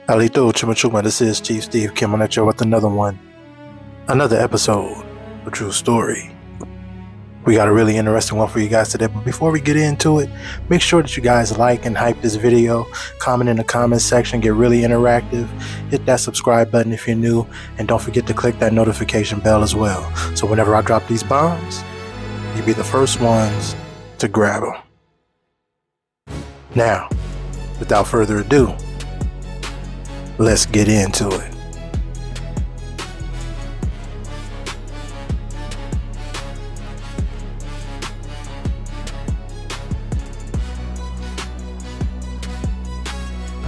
Alito Chumachuma, this is Chief Steve coming at you with another episode of True Story. We got a really interesting one for you guys today, but before we get into it, make sure that you guys like and hype this video, comment in the comment section, get really interactive, hit that subscribe button if you're new, and don't forget to click that notification bell as well, so whenever I drop these bombs, you'll be the first ones to grab them. Now, without further ado, let's get into it.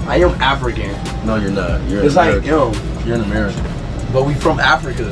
I am African. No, you're not. You're it's an American. You're an American. But we from Africa.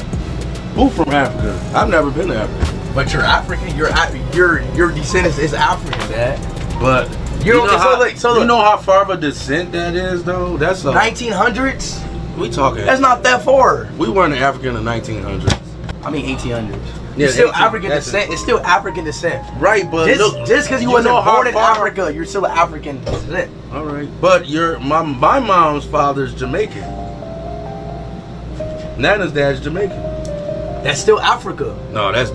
Who from Africa? I've never been to Africa. But you're African. Your descendants is African, Dad. But you know how far of a descent that is, though. That's 1900s. We talking. That's not that far. We weren't African in the 1900s. I mean 1800s. Yeah, it's still African descent. It's still African descent. Right, but just because you wasn't born in Africa, you're still an African descent. All right, but my mom's father's Jamaican. Nana's dad's Jamaican. That's still Africa. No, that's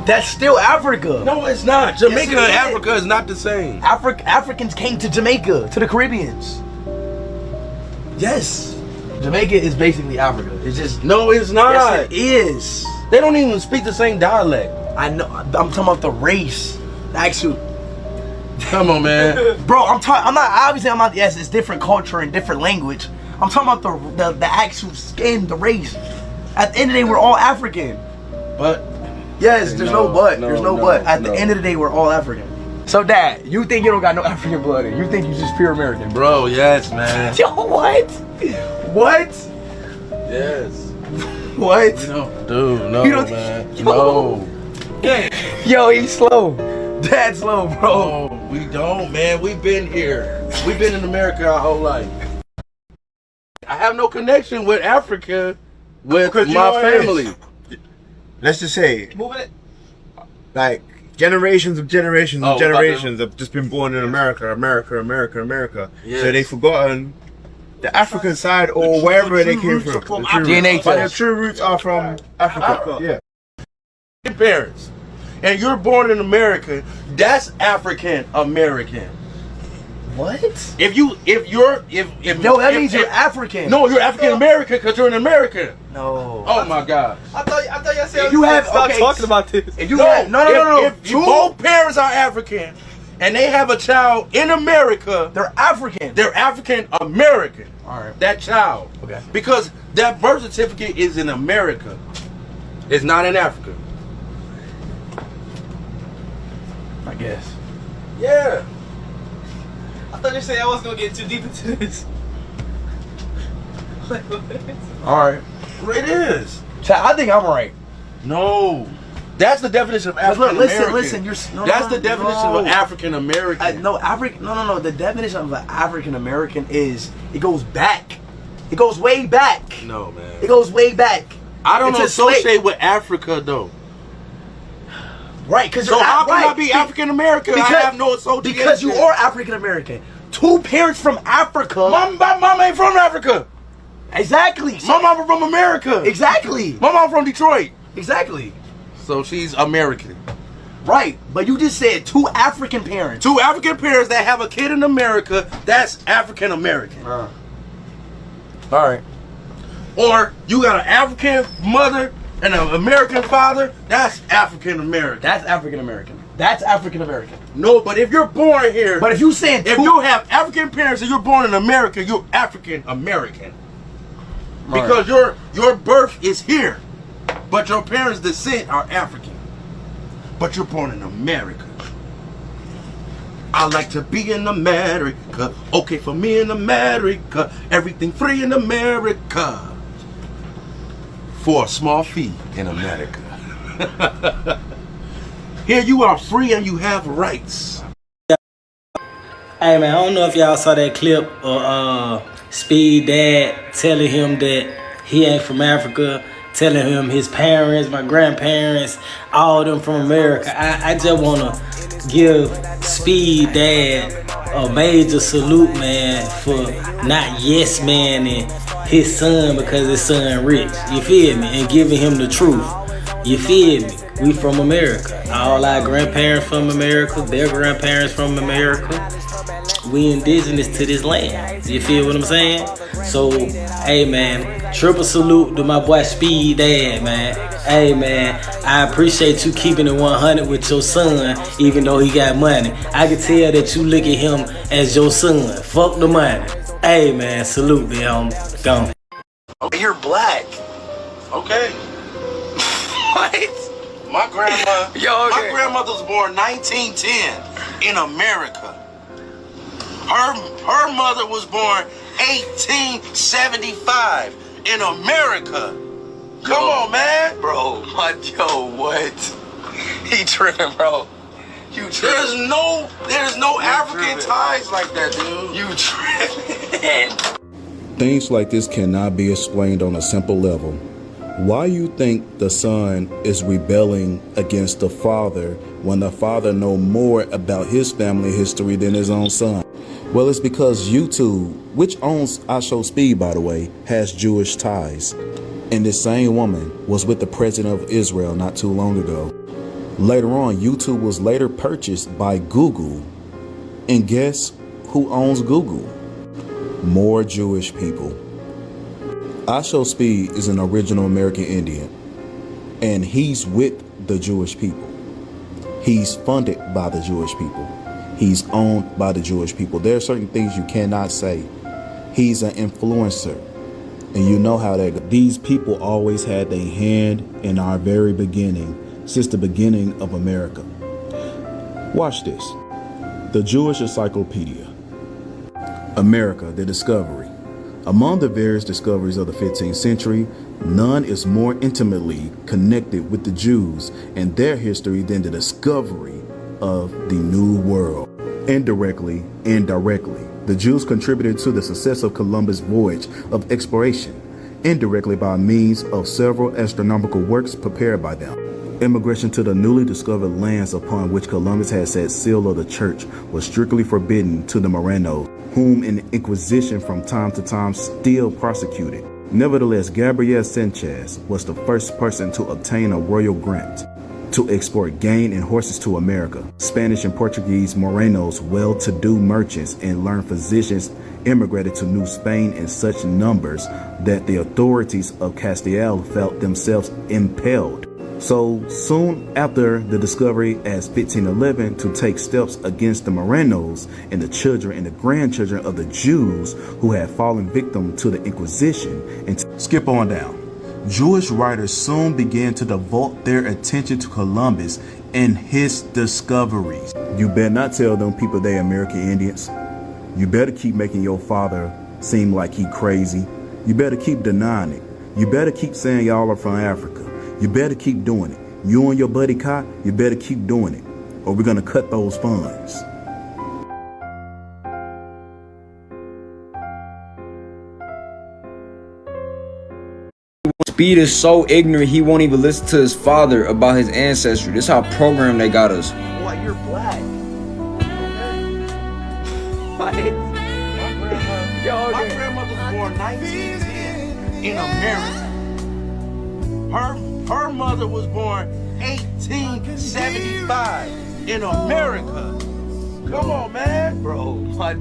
that's still Africa. No, it's not. Jamaica and Africa is not the same. Africans came to Jamaica, to the Caribbeans. Yes. Jamaica is basically Africa. It's just no, it's not. Yes, it is. They don't even speak the same dialect. I know. I'm talking about the race. Actually, come on, man, bro. I'm not. Yes, it's different culture and different language. I'm talking about the actual skin, the race. At the end of the day, we're all African. But yes, there's no but. There's no but. At the end of the day, we're all African. So, Dad, you think you don't got no African blood in you? Think you just pure American, bro? Yes, man. Yo, what? What? Yes. What? Dude, no, man. No. Yo, he's slow. Dad's slow, bro. No, we don't, man. We've been here. We've been in America our whole life. I have no connection with Africa with my family. Let's just say, like, generations of generations have just been born in America. Yes. So they've forgotten the African side or wherever they came from. DNA test. But their true roots are from Africa. Yeah. Parents, and you're born in America. That's African American. What? That means you're African. No, you're African American because you're in America. No. Oh my God. I thought y'all said you have talking about this. If you no. If both parents are African and they have a child in America, they're African. They're African American. All right. That child. Okay. Because that birth certificate is in America. It's not in Africa. I guess. Yeah. I thought you said I wasn't gonna get too deep into this. All right. It is. I think I'm right. No. That's the definition of African American. Listen. That's the definition of an African American. No. The definition of an African American is it goes back. It goes way back. No, man. It goes way back. I don't associate with Africa though. Right, because so how can I be African American? I have no association. Because you are African American. Two parents from Africa. My mom ain't from Africa. Exactly. My mom from America. Exactly. My mom from Detroit. Exactly. So she's American. Right, but you just said two African parents. Two African parents that have a kid in America. That's African American. All right. Or you got an African mother and an American father. That's African American. That's African American. That's African American. No, but if you're born here, but if you saying if you have African parents and you're born in America, you're African American. Because your birth is here, but your parents' descent are African. But you're born in America. I like to be in America. Okay, for me in America, everything free in America. For a small fee in America. Here you are free and you have rights. Hey man, I don't know if y'all saw that clip of Speed dad telling him that he ain't from Africa, telling him his parents, my grandparents, all of them from America. I just want to give Speed dad a major salute, man, for not yes man and his son because his son rich. You feel me? And giving him the truth. You feel me? We from America. All our grandparents from America, their grandparents from America. We indigenous to this land. You feel what I'm saying? So, hey man, triple salute to my boy Speed Dad, man. Hey man, I appreciate you keeping it 100 with your son, even though he got money. I can tell that you look at him as your son. Fuck the money. Hey man, salute me, homie. Gone. Okay, you're black. Okay. What? My grandma. Yo, okay. My grandmother was born 1910 in America. Her mother was born 1875 in America. Come on, man. Bro, what? He tripping, bro. You tripping. There's no African ties like that, dude. You tripping. Things like this cannot be explained on a simple level. Why you think the son is rebelling against the father when the father know more about his family history than his own son? Well, it's because YouTube, which owns IShowSpeed, by the way, has Jewish ties. And this same woman was with the president of Israel not too long ago. Later on, YouTube was later purchased by Google. And guess who owns Google? More Jewish people. IShowSpeed is an original American Indian, and he's with the Jewish people. He's funded by the Jewish people. He's owned by the Jewish people. There are certain things you cannot say. He's an influencer, and you know how that goes. These people always had their hand in our very beginning, since the beginning of America. Watch this. The Jewish Encyclopedia. America, the discovery. Among the various discoveries of the 15th century, none is more intimately connected with the Jews and their history than the discovery of the New World. Indirectly, the Jews contributed to the success of Columbus' voyage of exploration, indirectly by means of several astronomical works prepared by them. Immigration to the newly discovered lands upon which Columbus had set seal of the church was strictly forbidden to the Morenos, whom an inquisition from time to time still prosecuted. Nevertheless, Gabriel Sanchez was the first person to obtain a royal grant to export grain and horses to America. Spanish and Portuguese Morenos, well-to-do merchants and learned physicians immigrated to New Spain in such numbers that the authorities of Castile felt themselves impelled. So soon after the discovery as 1511 to take steps against the Morenos and the children and the grandchildren of the Jews who had fallen victim to the Inquisition. And skip on down. Jewish writers soon began to devote their attention to Columbus and his discoveries. You better not tell them people they American Indians. You better keep making your father seem like he crazy. You better keep denying it. You better keep saying y'all are from Africa. You better keep doing it. You and your buddy Kai, you better keep doing it, or we're gonna cut those funds. Speed is so ignorant he won't even listen to his father about his ancestry. This is how programmed they got us. What? You're black. What? My grandmother was born 1910 in America. Her mother was born 1875 in America. Come on, man. Bro, what?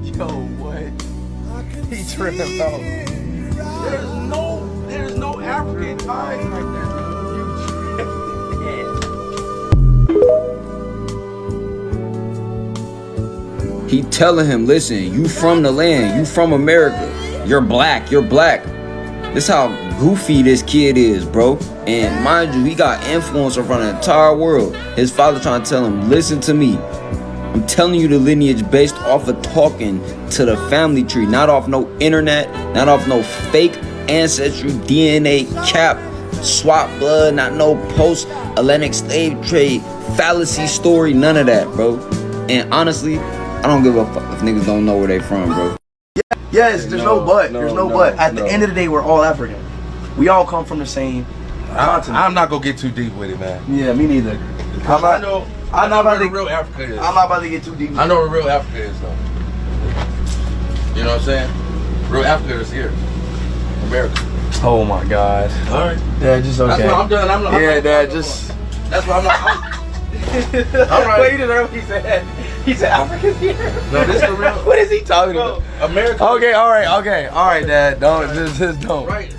He tripping, bro. There's no African ties like that. He telling him, listen, you from the land, you from America. You're black. This how goofy this kid is, bro. And mind you, he got influence from the entire world. His father trying to tell him, listen to me. I'm telling you the lineage based off of talking to the family tree, not off no internet, not off no fake ancestry, DNA cap, swap blood, not no post-Atlantic slave trade, fallacy story, none of that, bro. And honestly, I don't give a fuck if niggas don't know where they from, bro. Yes, there's no but. At the end of the day, we're all African. We all come from the same continent. I'm not gonna get too deep with it, man. Yeah, me neither. I'm not about to real Africa is. I'm not about to get too deep. I know what real Africa is, though. You know what I'm saying? Real Africa is here. America. Oh my God. All right. Yeah, just okay. That's what I'm done. That's what I'm not. All right. Wait, you didn't know what he said. He said Africa's here. No, this is the real. What is he talking about? America. Okay, all right, Dad. Don't just don't. Right.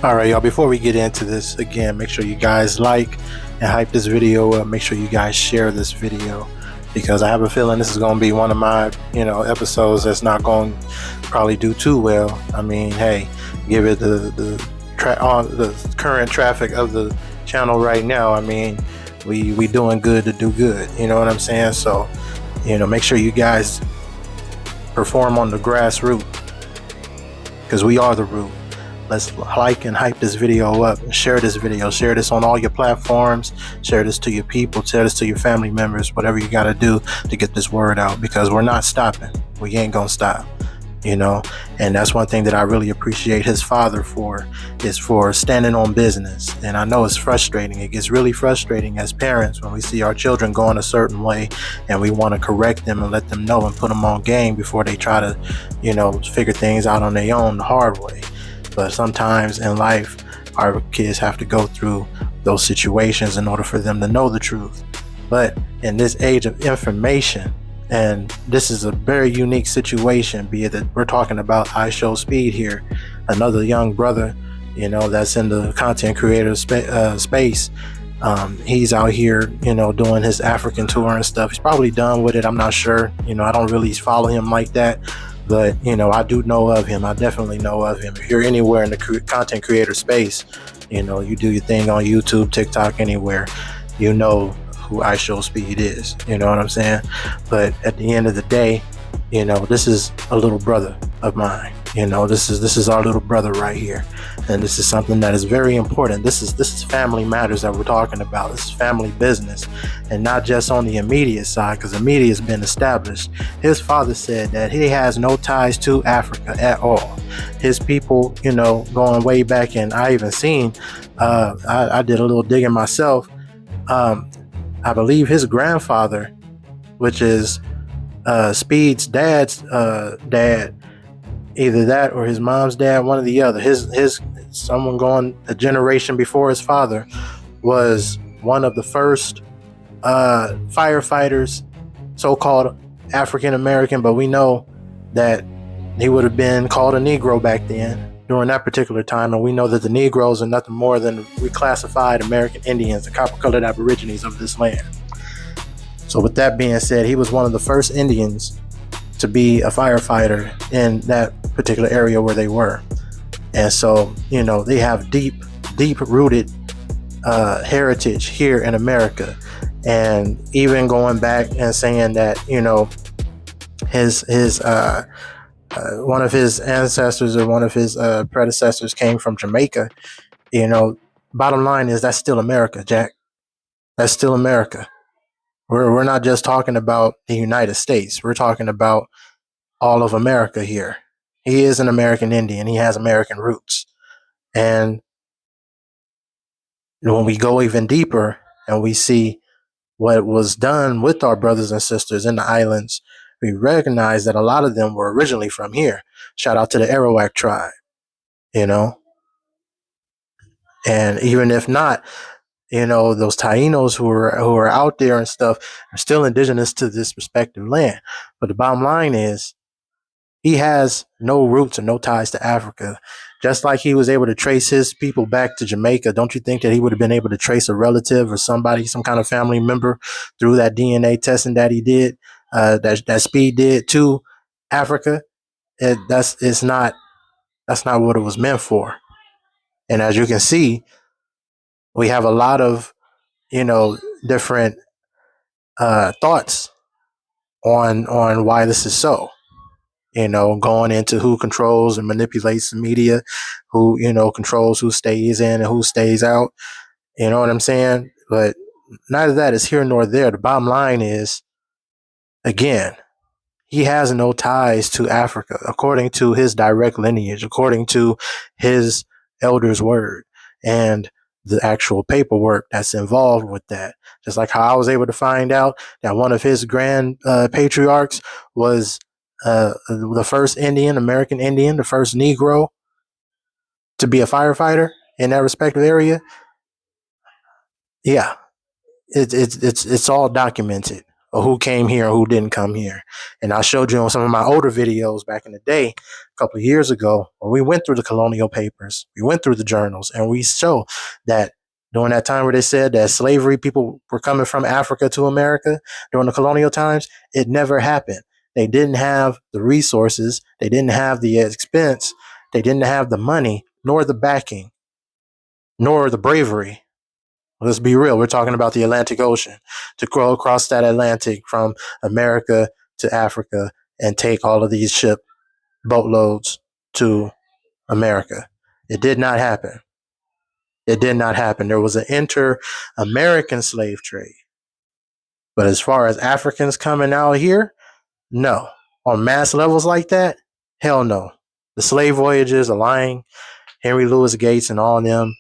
All right, y'all, before we get into this, again, make sure you guys like and hype this video up. Make sure you guys share this video, because I have a feeling this is going to be one of my, episodes that's not going to probably do too well. I mean, hey, give it the current traffic of the channel right now. I mean, we doing good to do good. You know what I'm saying? So, make sure you guys perform on the grassroots, because we are the root. Let's like and hype this video up and share this video. Share this on all your platforms. Share this to your people. Share this to your family members. Whatever you got to do to get this word out, because we're not stopping. We ain't gonna stop, and that's one thing that I really appreciate his father for, is for standing on business. And I know it's frustrating. It gets really frustrating as parents when we see our children going a certain way and we want to correct them and let them know and put them on game before they try to, figure things out on their own the hard way. But sometimes in life, our kids have to go through those situations in order for them to know the truth. But in this age of information, and this is a very unique situation, be it that we're talking about IShowSpeed here, another young brother, that's in the content creator space. He's out here, doing his African tour and stuff. He's probably done with it. I'm not sure. I don't really follow him like that. But, I do know of him. I definitely know of him. If you're anywhere in the content creator space, you do your thing on YouTube, TikTok, anywhere, you know who IShowSpeed is. You know what I'm saying? But at the end of the day, this is a little brother of mine. This is our little brother right here. And this is something that is very important. This is family matters that we're talking about. This is family business, and not just on the immediate side, because immediate has been established. His father said that he has no ties to Africa at all. His people, going way back, and I even seen, I did a little digging myself. I believe his grandfather, which is Speed's dad's dad, either that or his mom's dad, one or the other. His someone going a generation before his father was one of the first firefighters, so-called African American, but we know that he would have been called a Negro back then during that particular time, and we know that the Negroes are nothing more than reclassified American Indians, the copper-colored aborigines of this land. So with that being said, he was one of the first Indians to be a firefighter in that particular area where they were. And so, they have deep rooted heritage here in America. And even going back and saying that, his one of his ancestors or one of his predecessors came from Jamaica, bottom line is that's still America, Jack. That's still America. We're not just talking about the United States. We're talking about all of America here. He is an American Indian. He has American roots. And when we go even deeper and we see what was done with our brothers and sisters in the islands, we recognize that a lot of them were originally from here. Shout out to the Arawak tribe, And even if not, those Tainos who are out there and stuff are still indigenous to this respective land. But the bottom line is, he has no roots and no ties to Africa. Just like he was able to trace his people back to Jamaica, don't you think that he would have been able to trace a relative or somebody, some kind of family member, through that DNA testing that he did, that Speed did to Africa? That's not what it was meant for. And as you can see, we have a lot of different thoughts on why this is so. Going into who controls and manipulates the media, who, controls who stays in and who stays out. You know what I'm saying? But neither that is here nor there. The bottom line is, again, he has no ties to Africa, according to his direct lineage, according to his elder's word and the actual paperwork that's involved with that. Just like how I was able to find out that one of his grand patriarchs was the first American Indian, the first Negro to be a firefighter in that respective area. Yeah, it's all documented of who came here and who didn't come here. And I showed you on some of my older videos back in the day, a couple of years ago, when we went through the colonial papers, we went through the journals, and we show that during that time where they said that slavery, people were coming from Africa to America during the colonial times, it never happened. They didn't have the resources, they didn't have the expense, they didn't have the money, nor the backing, nor the bravery. Let's be real. We're talking about the Atlantic Ocean, to go across that Atlantic from America to Africa and take all of these ship boatloads to America. It did not happen. It did not happen. There was an inter-American slave trade. But as far as Africans coming out here, no. On mass levels like that, hell no. The slave voyages, the lying, Henry Louis Gates and all of them,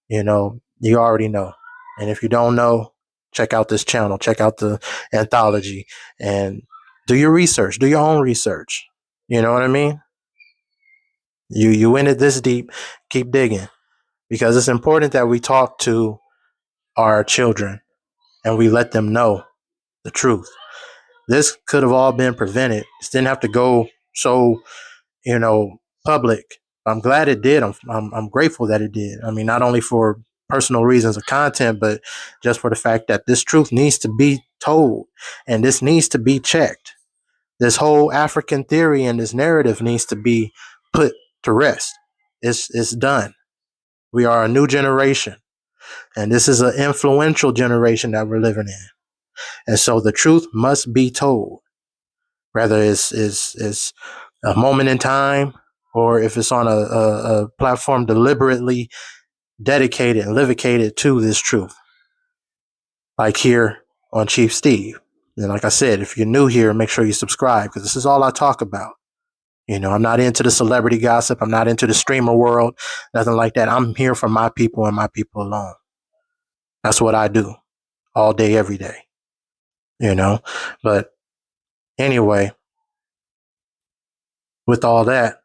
you already know. And if you don't know, check out this channel, check out the anthology, and do your research, do your own research. You know what I mean? You in it this deep, keep digging, because it's important that we talk to our children and we let them know the truth. This could have all been prevented. This didn't have to go so, public. I'm glad it did. I'm grateful that it did. I mean, not only for personal reasons of content, but just for the fact that this truth needs to be told and this needs to be checked. This whole African theory and this narrative needs to be put to rest. It's done. We are a new generation, and this is an influential generation that we're living in. And so the truth must be told, whether it's a moment in time or if it's on a platform deliberately dedicated and livicated to this truth, like here on Chief Steve. And like I said, if you're new here, make sure you subscribe, because this is all I talk about. I'm not into the celebrity gossip. I'm not into the streamer world, nothing like that. I'm here for my people and my people alone. That's what I do all day, every day, But anyway, with all that,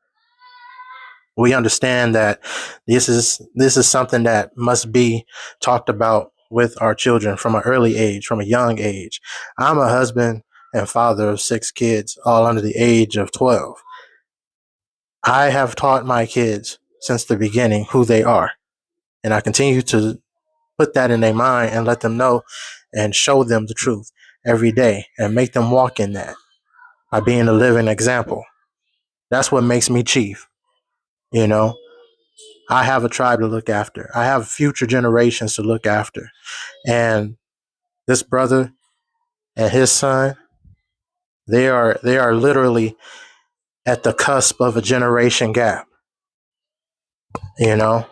we understand that this is something that must be talked about with our children from an early age, from a young age. I'm a husband and father of 6 kids, all under the age of 12. I have taught my kids since the beginning who they are, and I continue to put that in their mind and let them know and show them the truth every day and make them walk in that by being a living example. That's what makes me chief. I have a tribe to look after. I have future generations to look after. And this brother and his son, they are literally at the cusp of a generation gap, you know?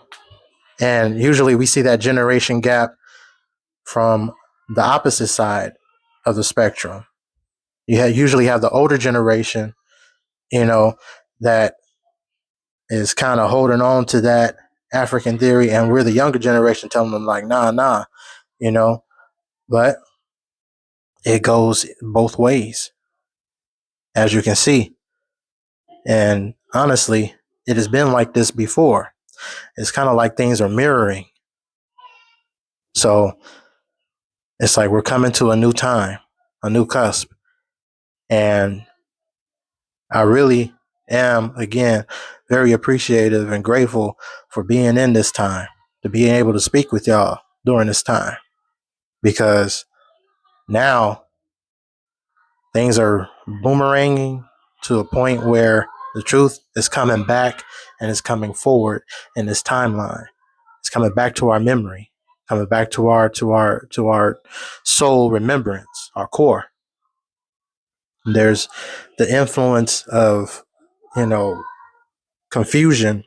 And usually we see that generation gap from the opposite side of the spectrum. Usually have the older generation, that is kind of holding on to that African theory, and we're the younger generation telling them like, nah, you know. But it goes both ways, as you can see. And honestly, it has been like this before. It's kind of like things are mirroring. So it's like we're coming to a new time, a new cusp. And I really am, again, very appreciative and grateful for being in this time, to being able to speak with y'all during this time. Because now things are boomeranging to a point where the truth is coming back and it's coming forward in this timeline. It's coming back to our memory, coming back to our soul remembrance, our core. There's the influence of, confusion.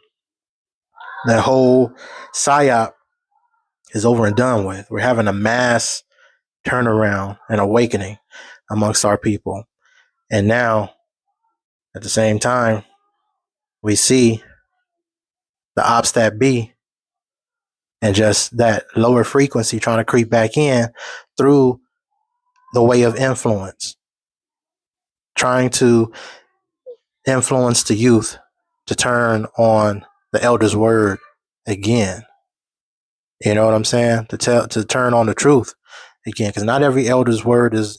That whole psyop is over and done with. We're having a mass turnaround and awakening amongst our people. And now, at the same time, we see the ops that be and just that lower frequency trying to creep back in through the way of influence, trying to influence the youth to turn on the elders' word again. You know what I'm saying? To turn on the truth again, because not every elder's word is,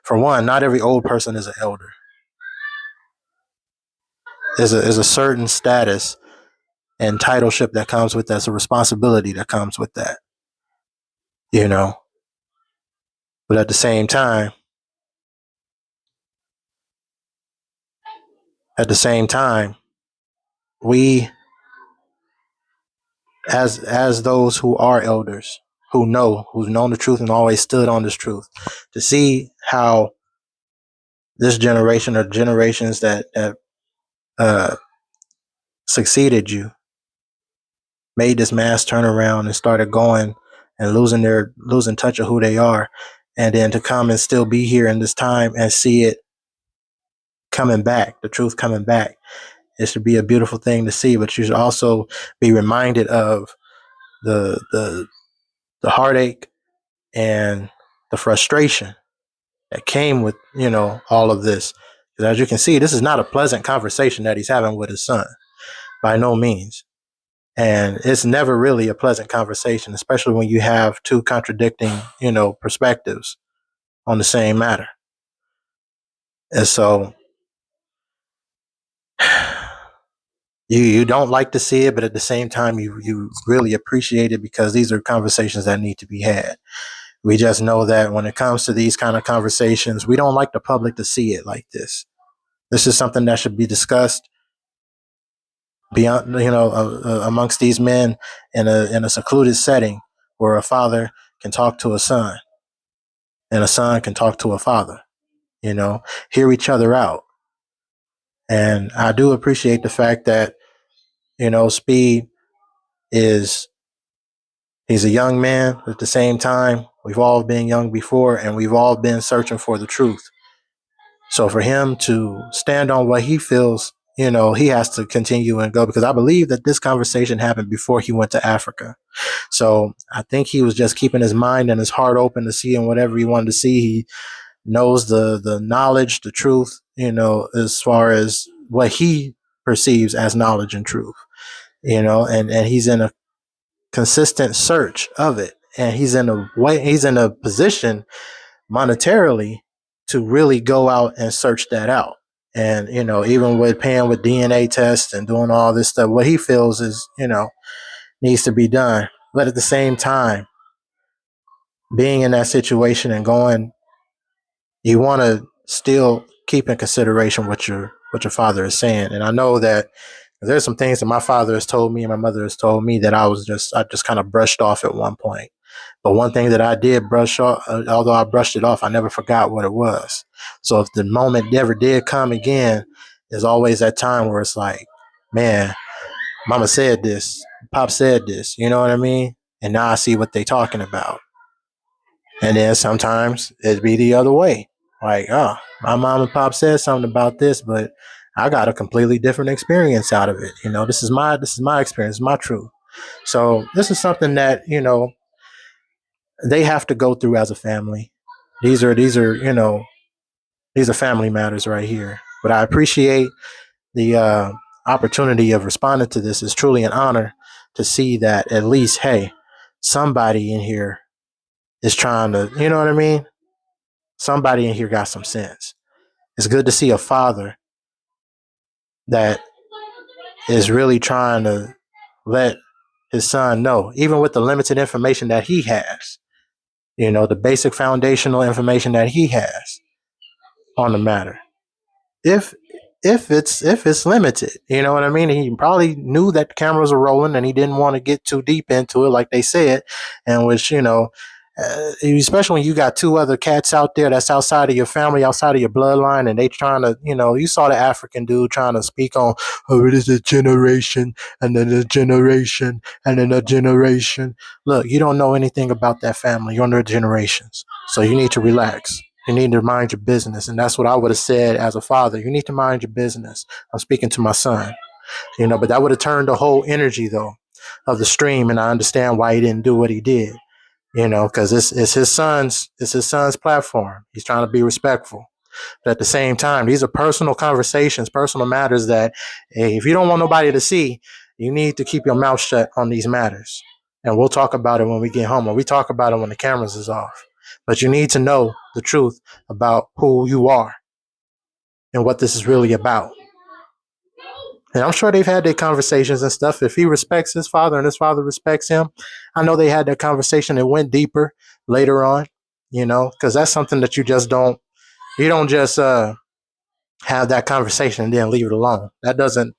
for one, not every old person is an elder. There's a certain status and titleship that comes with that. It's a responsibility that comes with that. You know, but at the same time, we as those who are elders, who've known the truth and always stood on this truth, to see how this generation or generations that uh, succeeded you made this mass turnaround and started going and losing touch of who they are, and then to come and still be here in this time and see it coming back, the truth coming back. It should be a beautiful thing to see, but you should also be reminded of the heartache and the frustration that came with, all of this. Because as you can see, this is not a pleasant conversation that he's having with his son, by no means. And it's never really a pleasant conversation, especially when you have two contradicting, perspectives on the same matter. And so you don't like to see it, but at the same time, you really appreciate it, because these are conversations that need to be had. We just know that when it comes to these kind of conversations, we don't like the public to see it like this. This is something that should be discussed beyond, amongst these men in a secluded setting where a father can talk to a son and a son can talk to a father, hear each other out. And I do appreciate the fact that, Speed is, he's a young man, but at the same time, we've all been young before and we've all been searching for the truth. So for him to stand on what he feels, he has to continue and go, because I believe that this conversation happened before he went to Africa. So I think he was just keeping his mind and his heart open to seeing whatever he wanted to see. He knows the knowledge, the truth, as far as what he perceives as knowledge and truth, and he's in a consistent search of it. And he's in a position monetarily to really go out and search that out. And, even with paying with DNA tests and doing all this stuff, what he feels is, needs to be done. But at the same time, being in that situation and going, you want to still keep in consideration what your father is saying. And I know that there's some things that my father has told me and my mother has told me that I just kind of brushed off at one point. But one thing that I did brush off, although I brushed it off, I never forgot what it was. So if the moment never did come again, there's always that time where it's like, man, mama said this, pop said this, you know what I mean? And now I see what they talking about. And then sometimes it'd be the other way. Like, oh, my mom and pop said something about this, but I got a completely different experience out of it. This is my experience, my truth. So this is something that, they have to go through as a family. These are family matters right here. But I appreciate the opportunity of responding to this. It's truly an honor to see that at least, hey, somebody in here is trying to, you know what I mean? Somebody in here got some sense. It's good to see a father that is really trying to let his son know, even with the limited information that he has, the basic foundational information that he has on the matter. If it's limited, you know what I mean? He probably knew that the cameras were rolling and he didn't want to get too deep into it, like they said, and which, especially when you got two other cats out there that's outside of your family, outside of your bloodline, and they trying to, you saw the African dude trying to speak on, oh, it is a generation and then a generation and then a generation. Look, you don't know anything about that family. You're under generations. So you need to relax. You need to mind your business. And that's what I would have said as a father. You need to mind your business. I'm speaking to my son, but that would have turned the whole energy, though, of the stream. And I understand why he didn't do what he did, because it's his son's platform. He's trying to be respectful. But at the same time, these are personal conversations, personal matters that, hey, if you don't want nobody to see, you need to keep your mouth shut on these matters. And we'll talk about it when we get home, or we talk about it when the cameras is off. But you need to know the truth about who you are and what this is really about. And I'm sure they've had their conversations and stuff. If he respects his father and his father respects him, I know they had that conversation that went deeper later on, because that's something that you don't just have that conversation and then leave it alone. That doesn't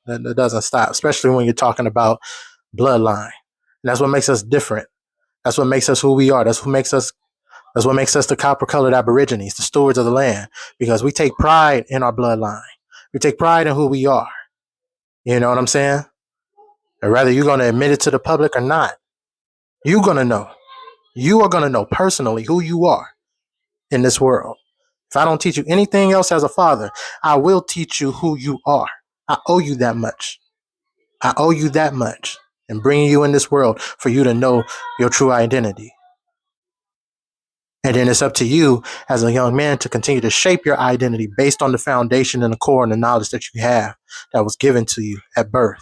stop, especially when you're talking about bloodline. And that's what makes us different. That's what makes us who we are. That's what makes us the copper-colored Aborigines, the stewards of the land, because we take pride in our bloodline. We take pride in who we are. You know what I'm saying? And whether you're going to admit it to the public or not, you're going to know. You are going to know personally who you are in this world. If I don't teach you anything else as a father, I will teach you who you are. I owe you that much. I owe you that much in bringing you in this world for you to know your true identity. And then it's up to you as a young man to continue to shape your identity based on the foundation and the core and the knowledge that you have that was given to you at birth.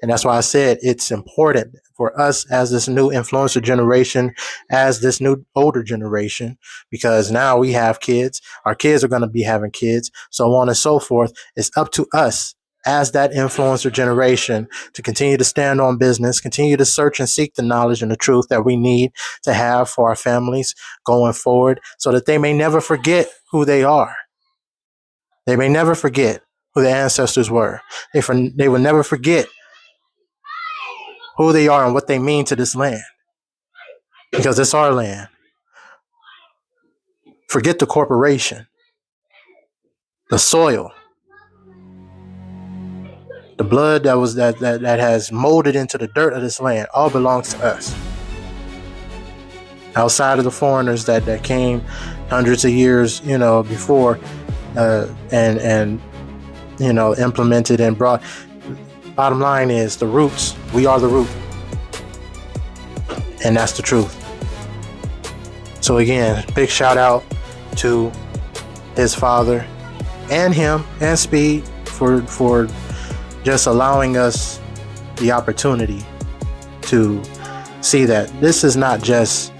And that's why I said it's important for us as this new influencer generation, as this new older generation, because now we have kids. Our kids are going to be having kids, so on and so forth. It's up to us as that influencer generation to continue to stand on business, continue to search and seek the knowledge and the truth that we need to have for our families going forward, so that they may never forget who they are. They may never forget who their ancestors were. They will never forget who they are and what they mean to this land, because it's our land. Forget the corporation, the soil, the blood that has molded into the dirt of this land all belongs to us. Outside of the foreigners that came hundreds of years, before, and implemented and brought. Bottom line is the roots. We are the root, and that's the truth. So again, big shout out to his father and him and Speed for just allowing us the opportunity to see that this is not just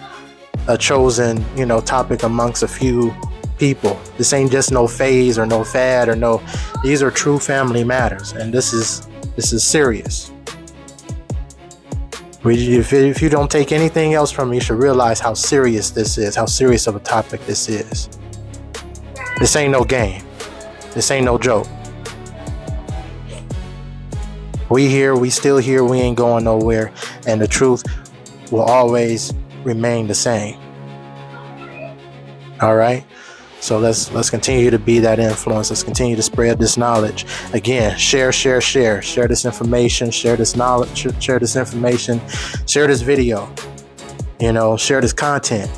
a chosen, topic amongst a few people. This ain't just no phase or no fad or no. These are true family matters, and this is serious. If you don't take anything else from me, you should realize how serious this is, how serious of a topic this is. This ain't no game. This ain't no joke. We here, we still here, we ain't going nowhere, and the truth will always remain the same. All right? So let's continue to be that influence. Let's continue to spread this knowledge. Again, share this information, share this knowledge, share this information, share this video, share this content,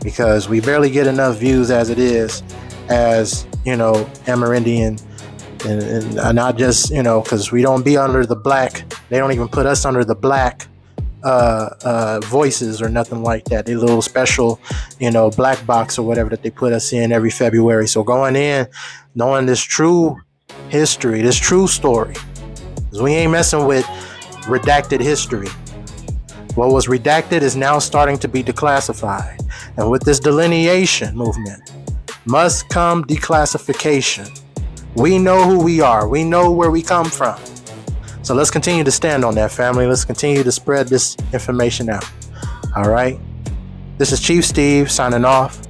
because we barely get enough views as it is, as, Amerindian, and not just, because we don't be under the black. They don't even put us under the black voices or nothing like that. They little special, black box or whatever that they put us in every February. So going in, knowing this true history, this true story, because we ain't messing with redacted history. What was redacted is now starting to be declassified. And with this delineation movement must come declassification. We know who we are. We know where we come from. So let's continue to stand on that, family. Let's continue to spread this information out. All right. This is Chief Steve signing off.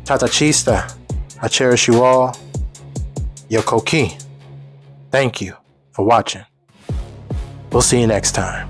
Tata Chista. I cherish you all. Yo Koki. Thank you for watching. We'll see you next time.